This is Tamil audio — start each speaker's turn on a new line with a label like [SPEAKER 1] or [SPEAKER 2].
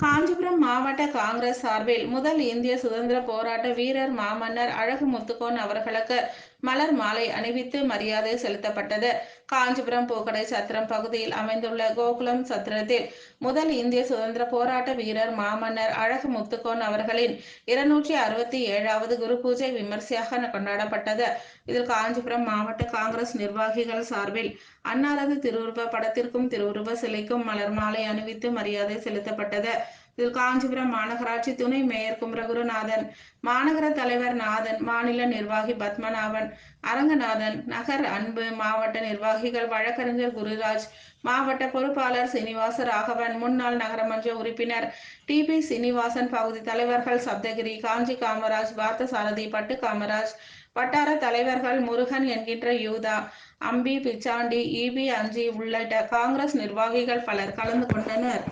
[SPEAKER 1] காஞ்சிபுரம் மாவட்ட காங்கிரஸ் சார்பில் முதல் இந்திய சுதந்திர போராட்ட வீரர் மாமன்னர் அழகு முத்துக்கோன் அவர்களுக்கு மலர் மாலை அணிவித்து மரியாதை செலுத்தப்பட்டது. காஞ்சிபுரம் பூக்கடை சத்திரம் பகுதியில் அமைந்துள்ள கோகுலம் சத்திரத்தில் முதல் இந்திய சுதந்திர போராட்ட வீரர் மாமன்னர் அழகு முத்துக்கோன் அவர்களின் 267வது குரு பூஜை விமர்சையாக கொண்டாடப்பட்டது. இதில் காஞ்சிபுரம் மாவட்ட காங்கிரஸ் நிர்வாகிகள் சார்பில் அன்னாரது திருவுருவ படத்திற்கும் திருவுருவ சிலைக்கும் மலர் மாலை அணிவித்து மரியாதை செலுத்தப்பட்டது. இதில் காஞ்சிபுரம் மாநகராட்சி துணை மேயர் குமரகுருநாதன், மாநகர தலைவர் நாதன், மாநில நிர்வாகி பத்மநாபன், அரங்கநாதன், நகர் அன்பு, மாவட்ட நிர்வாகிகள் வழக்கறிஞர் குருராஜ், மாவட்ட பொறுப்பாளர் சீனிவாச ராகவன், முன்னாள் நகரமன்ற உறுப்பினர் டிபி சீனிவாசன், பகுதி தலைவர்கள் சப்தகிரி, காஞ்சி காமராஜ், பார்த்தசாரதி, பட்டு காமராஜ், வட்டார தலைவர்கள் முருகன் என்கின்ற யூதா, அம்பி, பிச்சாண்டி, இபி அஞ்சி உள்ளிட்ட காங்கிரஸ் நிர்வாகிகள் பலர் கலந்து கொண்டனர்.